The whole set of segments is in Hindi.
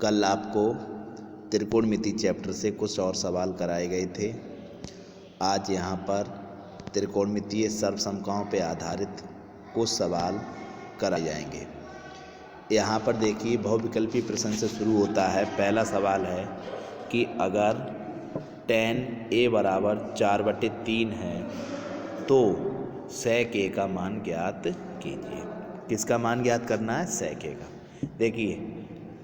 कल आपको त्रिकोणमिति चैप्टर से कुछ और सवाल कराए गए थे। आज यहाँ पर त्रिकोणमितीय सर्वसमताओं पर आधारित कुछ सवाल कराए जाएंगे। यहाँ पर देखिए, बहुविकल्पी प्रश्न से शुरू होता है। पहला सवाल है कि अगर tan a बराबर 4/3 है तो sec a का मान ज्ञात कीजिए। किसका मान ज्ञात करना है? sec a का। देखिए,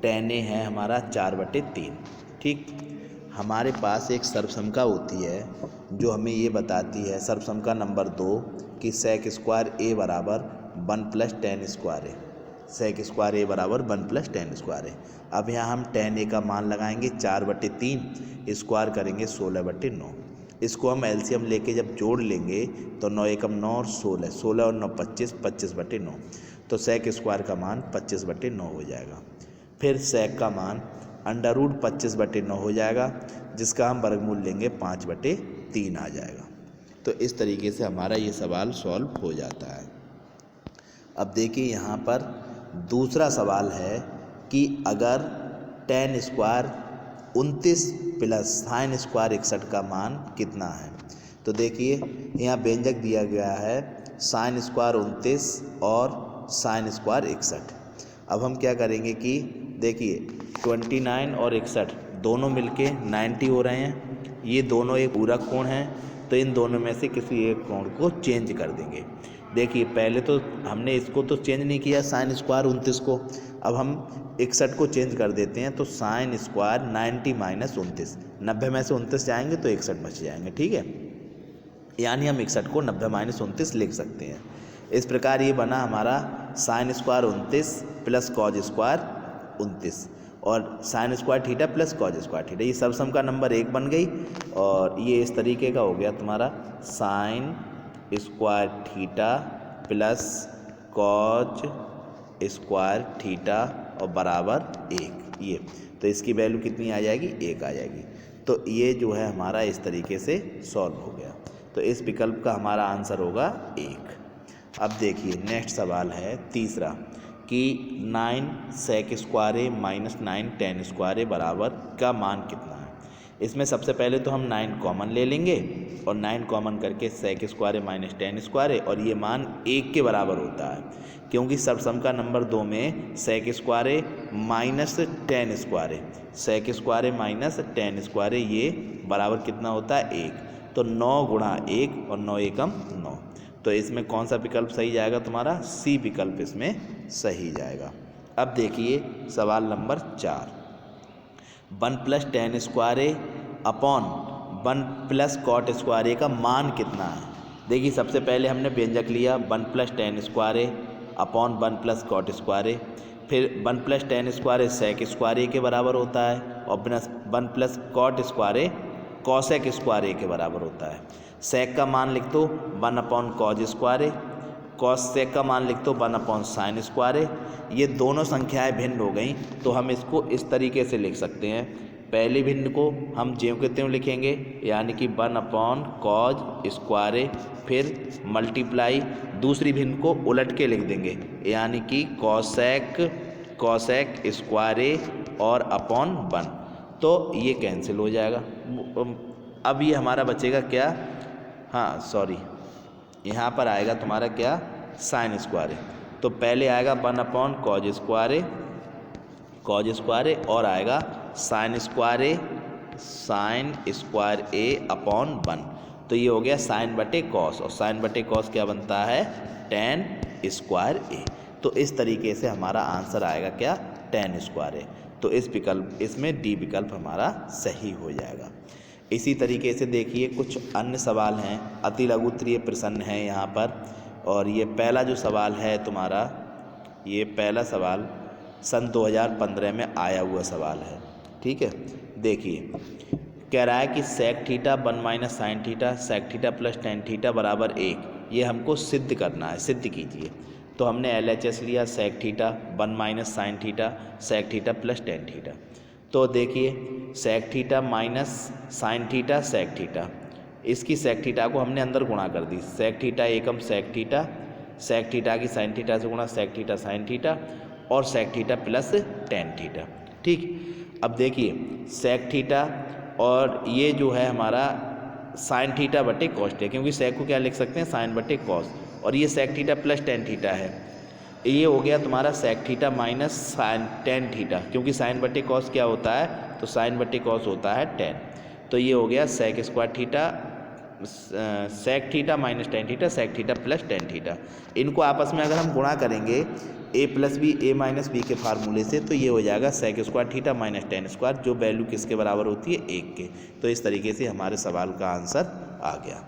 tan a है हमारा 4/3। ठीक, हमारे पास एक सर्वसमता होती है जो हमें ये बताती है, सर्वसमता नंबर 2, कि sec स्क्वायर a बराबर 1 + tan स्क्वायर है। sec स्क्वायर a बराबर 1 + tan स्क्वायर है। अब यहाँ हम tan a का मान लगाएंगे 4/3, स्क्वायर करेंगे 16/9। इसको हम एलसीएम लेके जब जोड़ लेंगे तो 9 एकम 9 और 16, 16 और 9 25, 25/9। तो sec स्क्वायर का मान 25/9 हो जाएगा। फिर sec का मान √25/9 हो जाएगा, जिसका हम वर्गमूल लेंगे 5/3 आ जाएगा। तो इस तरीके से हमारा ये सवाल सॉल्व हो जाता है। अब देखिए, यहाँ पर दूसरा सवाल है कि अगर tan square 29 plus sin square 61 का मान कितना है। तो देखिए, यहाँ व्यंजक दिया गया है sin स्क्वायर 29 और sin स्क्वायर 61। अब हम क्या करेंगे कि देखिए, 29 और 61 दोनों मिलके 90 हो रहे हैं। ये दोनों एक पूरक कोण हैं, तो इन दोनों में से किसी एक कोण को चेंज कर देंगे। देखिए, पहले तो हमने इसको तो चेंज नहीं किया, sin स्क्वायर 29 को। अब हम 61 को चेंज कर देते हैं, तो sin स्क्वायर 90 - 29, 90 में से 29 जाएंगे तो 61 बच जाएंगे। ठीक है, यानी हम 61 को 90 - 29 लिख सकते हैं। इस प्रकार ये बना हमारा sin square 29 plus cos square 29 और sin square theta plus cos square theta. ये सर्वसमता नंबर 1 बन गई। और ये इस तरीके का हो गया तुम्हारा sin square theta plus cos square theta और बराबर 1। ये तो इसकी वैल्यू कितनी आ जाएगी? 1 आ जाएगी। तो ये जो है हमारा इस तरीके से सॉल्व हो गया। तो इस विकल्प का हमारा आंसर होगा 1। अब देखिए, नेक्स्ट सवाल है तीसरा कि 9 sec square a - 9 tan square a बराबर का मान कितना है। इसमें सबसे पहले तो हम 9 कॉमन ले लेंगे और 9 कॉमन करके sec square a - tan square a, और ये मान 1 के बराबर होता है, क्योंकि सर्वसमता नंबर 2 में sec square a minus tan square a, sec square a - tan square a ये बराबर कितना होता है? 1। तो 9 × 1 और 9 एकम 9। तो इसमें कौन सा विकल्प सही जाएगा? तुम्हारा सी विकल्प इसमें सही जाएगा। अब देखिए सवाल number 4, 1 + tan square a upon 1 + cot square a का मान कितना है। देखिए, सबसे पहले हमने व्यंजक लिया 1 + tan square a upon 1 + cot square a। फिर 1 + tan square a sec square a के बराबर होता है, और 1 + cot square a cosec square a के बराबर होता है। sec का मान लिख दो 1/cos स्क्वायर a, cosec का मान लिख दो 1/sin स्क्वायर a। ये दोनों संख्याएं भिन्न हो गई, तो हम इसको इस तरीके से लिख सकते हैं। पहली भिन्न को हम ज्यों के त्यों लिखेंगे, यानी कि 1/cos स्क्वायर a, फिर मल्टीप्लाई दूसरी भिन्न को उलट के लिख देंगे, यानी कि cosec स्क्वायर a और अपॉन 1। तो ये कैंसिल हो जाएगा। अब ये हमारा बचेगा क्या? हाँ सॉरी, यहाँ पर आएगा तुम्हारा क्या? sin square a। तो पहले आएगा 1/cos स्क्वायर a और आएगा sin स्क्वायर a अपॉन 1। तो ये हो गया sin/cos, और sin/cos क्या बनता है? tan square a। तो इस तरीके से हमारा आंसर आएगा क्या? tan square a। तो इसमें डी विकल्प हमारा सही हो जाएगा। इसी तरीके से देखिए, कुछ अन्य सवाल हैं, अति लघुत्तरीय प्रश्न हैं यहाँ पर। और ये पहला जो सवाल है तुम्हारा, ये पहला सवाल सन 2015 में आया हुआ सवाल है। ठीक है, देखिए कह रहा है कि sec theta 1 - sin theta sec theta plus tan theta बराबर 1। ये हमको सिद्ध करना है, सिद्ध कीजिए। तो हमने LHS लिया sec theta 1 - sin theta sec theta plus tan theta. तो देखिए, sec theta minus sin theta sec theta, इसकी sec थीटा को हमने अंदर गुणा कर दी। sec थीटा एकम sec थीटा की sin थीटा से गुणा sec थीटा sin थीटा और sec theta plus tan theta. ठीक। अब देखिए सेक थीटा और ये जो है हमारा साइन थीटा बटे कॉस थीटा, क्योंकि सेक को क्या लिख सकते हैं साइन बटे कॉस, और ये sec theta plus tan theta है। ये हो गया तुम्हारा sec theta minus sine tan theta, क्योंकि साइन बटे कॉस क्या होता है, तो साइन बटे कॉस होता है टेन। तो ये हो गया sec square theta sec theta minus tan theta sec theta plus tan theta. इनको आपस में अगर हम गुणा करेंगे A plus B A minus B के फार्मूले से, तो ये हो जाएगा sec square theta minus tan square, जो वैल्यू किसके बराबर होती है 1 के। तो इस तरीके से हमारे सवाल का आंसर आ गया।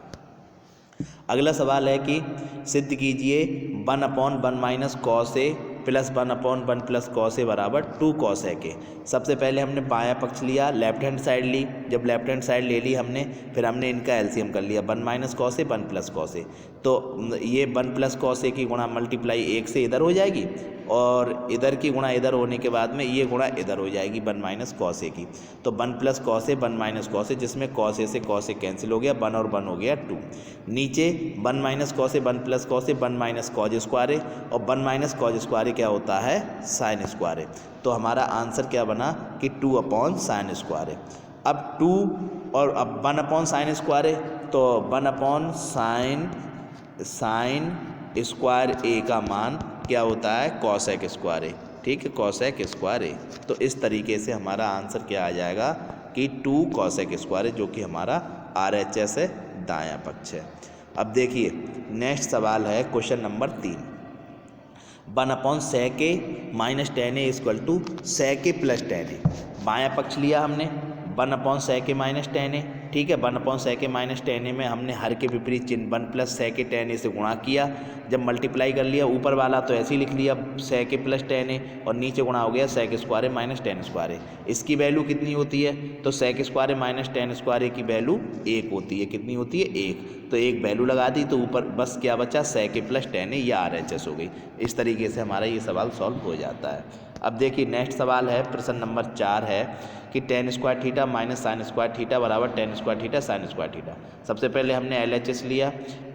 अगला सवाल है कि सिद्ध कीजिए 1/1 minus cos A plus 1/1 plus cos A बराबर 2 कॉस ए के। सबसे पहले हमने बायां पक्ष लिया, लेफ्ट हैंड साइड ली। जब लेफ्ट हैंड साइड ले ली हमने, फिर हमने इनका एलसीएम कर लिया 1 minus cos A 1 plus cos A. तो ये 1 प्लस कॉस ए की गुणा मल्टीप्लाई 1 से इधर हो जाएगी, और इधर की गुणा इधर होने के बाद में ये गुणा इधर हो जाएगी 1 माइनस कॉस ए की। तो 1 plus cos A 1 minus cos A, जिसमें कॉस ए से कॉस ए कैंसिल हो गया, 1 और 1 हो गया 2। नीचे 1 minus cos A 1 plus cos A 1 minus cos square ए, और 1 माइनस कॉज स्क्वायर ए क्या होता है साइन स्क्वायर ए। तो हमारा आंसर क्या बना कि 2 अपॉन साइन स्क्वायर ए। अब 2 और अब 1 अपॉन साइन स्क्वायर ए, तो 1 अपॉन साइन स्क्वायर ए का मान क्या होता है कॉसेक स्क्वायर ए। ठीक है, कॉसेक स्क्वायर ए। तो इस तरीके से हमारा आंसर क्या आ जाएगा कि 2 कॉसेक स्क्वायर ए, जो कि हमारा RHS है, दायां पक्ष है। अब देखिए नेक्स्ट सवाल है question number 3। 1 upon sec A minus tan A equal to sec A plus tan A. बायां पक्ष लिया हमने 1 upon sec A minus tan A. ठीक है, 1 upon sec A minus tan A में हमने हर के विपरीत चिन्ह 1 प्लस सेक ए टेन ए से गुणा किया। जब मल्टीप्लाई कर लिया ऊपर वाला तो ऐसे ही लिख लिया सेक ए प्लस टेन ए, और नीचे गुणा हो गया सेक स्क्वायर ए माइनस टेन स्क्वायर ए। इसकी वैल्यू कितनी होती है, तो सेक स्क्वायर ए माइनस टेन स्क्वायर ए की वैल्यू 1 होती है। कितनी होती है 1। तो एक वैल्यू लगा दी, तो ऊपर बस क्या बचा सेक ए प्लस टेन ए, या RHS हो गई। इस तरीके से हमारा ये सवाल सॉल्व हो जाता है। अब देखिए नेक्स्ट सवाल है प्रश्न नंबर 4 है कि tan square theta minus sine square theta बराबर tan square theta sine square theta. सबसे पहले हमने LHS लिया,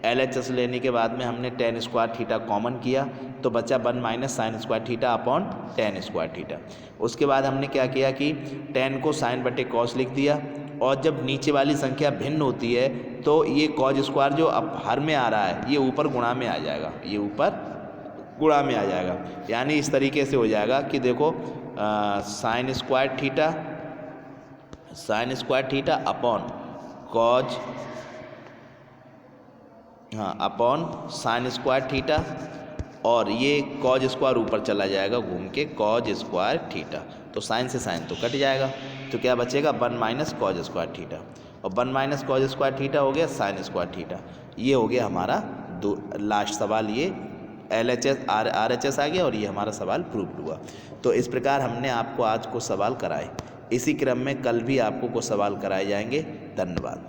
LHS लेने के बाद में हमने टेन स्क्वायर थीटा कॉमन किया, तो बचा 1 minus sine square theta upon ten square theta. उसके बाद हमने क्या किया कि टेन को साइन बटे कॉस लिख दिया, और जब नीचे वाली संख्या भिन्न होती है तो ये कॉज स्क्वायर जो अब हर में आ रहा है ये ऊपर गुणा में आ जाएगा, ये ऊपर गुणा में आ जाएगा। यानी इस तरीके से हो जाएगा कि देखो sign square theta upon cos upon sine square theta, और ये कॉज स्क्वायर ऊपर चला जाएगा घूम के कॉज स्क्वायर थीटा। तो साइन से साइन तो कट जाएगा, तो क्या बचेगा 1 माइनस कॉज स्क्वायर थीटा, और 1 माइनस कॉज स्क्वायर थीटा हो गया साइन स्क्वायर थीटा। ये हो गया हमारा लास्ट सवाल। ये RHS आ गया, और ये हमारा सवाल प्रूव्ड हुआ। तो इस प्रकार हमने आपको आज को सवाल कराए। इसी क्रम में कल भी आपको कुछ सवाल कराए जाएंगे। धन्यवाद।